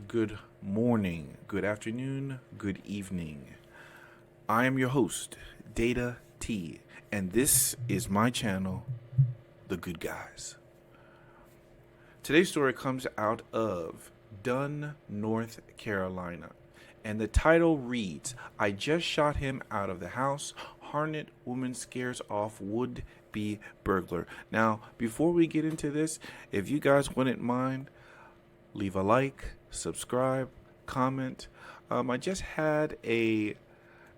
good morning, good afternoon, good evening. I am your host, Data T, and this is my channel, The Good Guys. Today's story comes out of Dunn, North Carolina, and the title reads, I just shot him out of the house. Harnett woman scares off would-be burglar. Now, before we get into this, if you guys wouldn't mind, leave a like, subscribe, comment. I just had a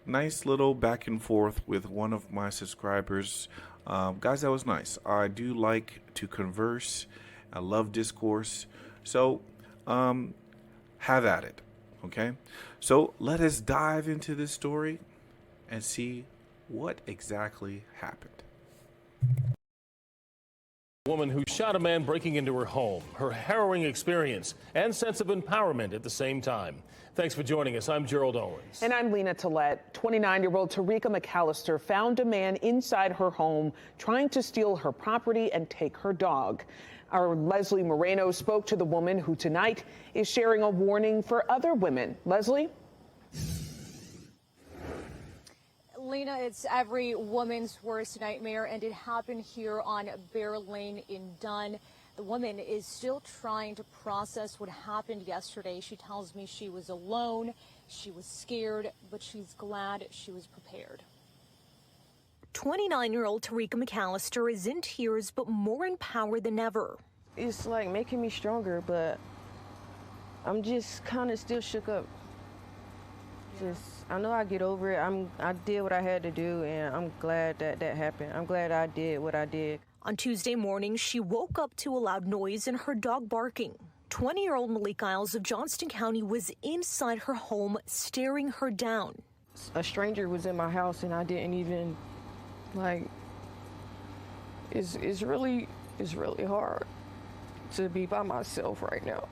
nice little back and forth with one of my subscribers. Guys, that was nice. I do like to converse. I love discourse. So, have at it. Okay? So, let us dive into this story and see what exactly happened. Woman who shot a man breaking into her home, her harrowing experience and sense of empowerment at the same time. Thanks for joining us. I'm Gerald Owens. And I'm Lena Tillett. 29-year-old Tarika McAllister found a man inside her home trying to steal her property and take her dog. Our Leslie Moreno spoke to the woman who tonight is sharing a warning for other women. Leslie? Lena, it's every woman's worst nightmare, and it happened here on Bear Lane in Dunn. The woman is still trying to process what happened yesterday. She tells me she was alone, she was scared, but she's glad she was prepared. 29-year-old Tarika McAllister is in tears, but more empowered than ever. It's like making me stronger, but I'm just kind of still shook up. I know I get over it. I did what I had to do, and I'm glad that happened. I'm glad I did what I did. On Tuesday morning, she woke up to a loud noise and her dog barking. 20-year-old Malik Isles of Johnston County was inside her home, staring her down. A stranger was in my house, and I didn't even, it's really hard to be by myself right now.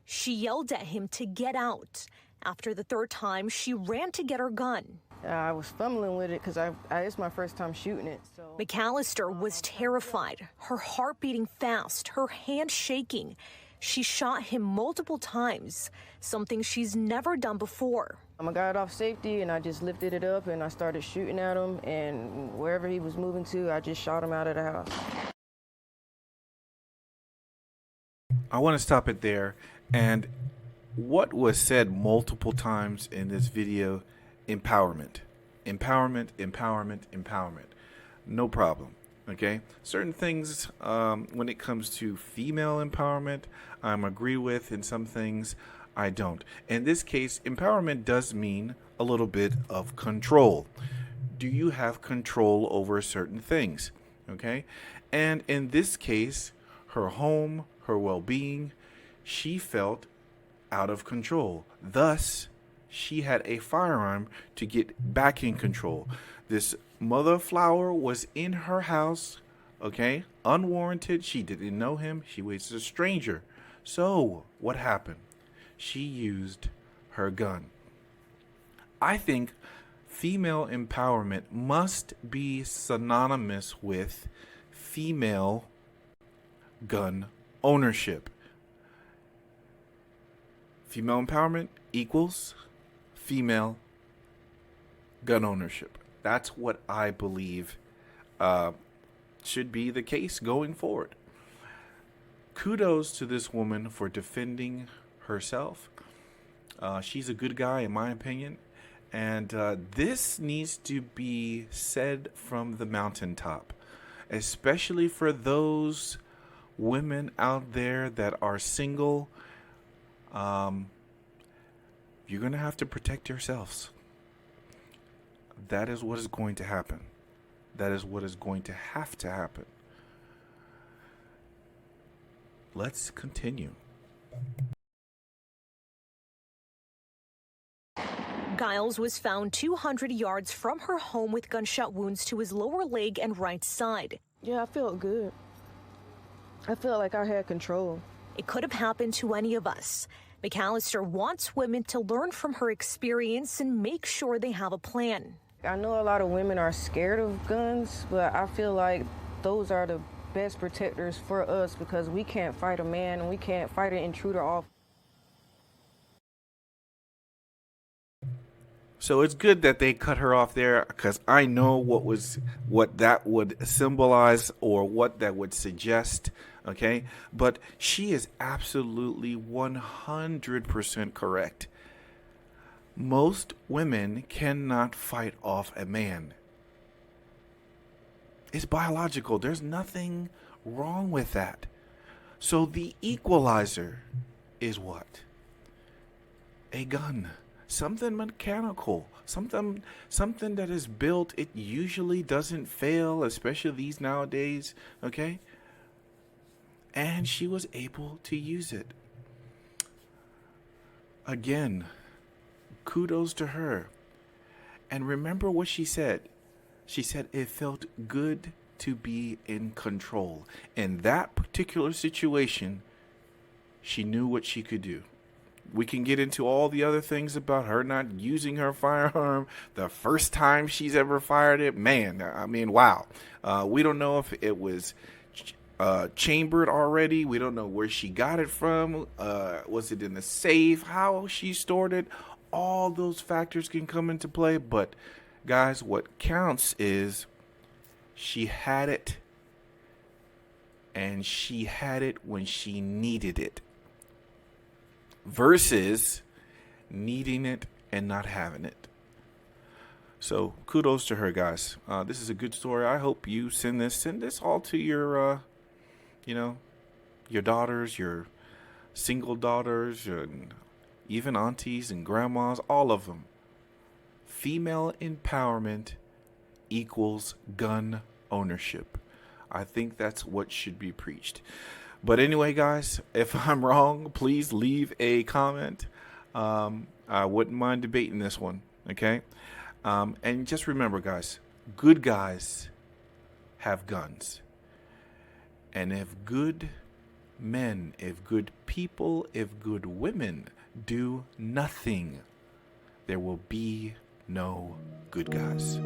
She yelled at him to get out. After the third time, she ran to get her gun. I was fumbling with it because it's my first time shooting it. So. McAllister was terrified, her heart beating fast, her hand shaking. She shot him multiple times, something she's never done before. I got it off safety, and I just lifted it up, and I started shooting at him, and wherever he was moving to, I just shot him out of the house. I want to stop it there. And what was said multiple times in this video, empowerment, empowerment, empowerment, empowerment. No problem. Okay. Certain things, when it comes to female empowerment, I'm agree with, and some things I don't. In this case, empowerment does mean a little bit of control. Do you have control over certain things? Okay. And in this case, her home, her well-being, she felt out of control. Thus, she had a firearm to get back in control. This mother flower was in her house, okay, unwarranted. She didn't know him. She was a stranger. So, what happened? She used her gun. I think female empowerment must be synonymous with female gun ownership. Female empowerment equals female gun ownership. That's what I believe should be the case going forward. Kudos to this woman for defending herself. She's a good guy, in my opinion. And this needs to be said from the mountaintop, especially for those women out there that are single. You're going to have to protect yourselves. That is what is going to happen. That is what is going to have to happen. Let's continue. Giles was found 200 yards from her home with gunshot wounds to his lower leg and right side. Yeah, I felt good. I felt like I had control. It could have happened to any of us. McAllister wants women to learn from her experience and make sure they have a plan. I know a lot of women are scared of guns, but I feel like those are the best protectors for us because we can't fight a man and we can't fight an intruder off. So it's good that they cut her off there, because I know what that would symbolize or what that would suggest. Okay, but she is absolutely 100% correct. Most women cannot fight off a man. It's biological. There's nothing wrong with that. So the equalizer is what? A gun. Something mechanical. Something that is built. It usually doesn't fail, especially these nowadays. Okay? And she was able to use it. Again, kudos to her. And remember what she said. She said it felt good to be in control. In that particular situation, she knew what she could do. We can get into all the other things about her not using her firearm the first time she's ever fired it. Man, I mean, wow. We don't know if it was chambered already. We don't know where she got it from. Was it in the safe? How she stored it? All those factors can come into play. But guys, what counts is she had it, and she had it when she needed it, versus needing it and not having it. So kudos to her, guys. This is a good story. I hope you send this all to your your daughters, your single daughters, and even aunties and grandmas, all of them. Female empowerment equals gun ownership. I think that's what should be preached. But anyway, guys, if I'm wrong, please leave a comment. I wouldn't mind debating this one, okay? And just remember, guys, good guys have guns. And if good men, if good people, if good women do nothing, there will be no good guys.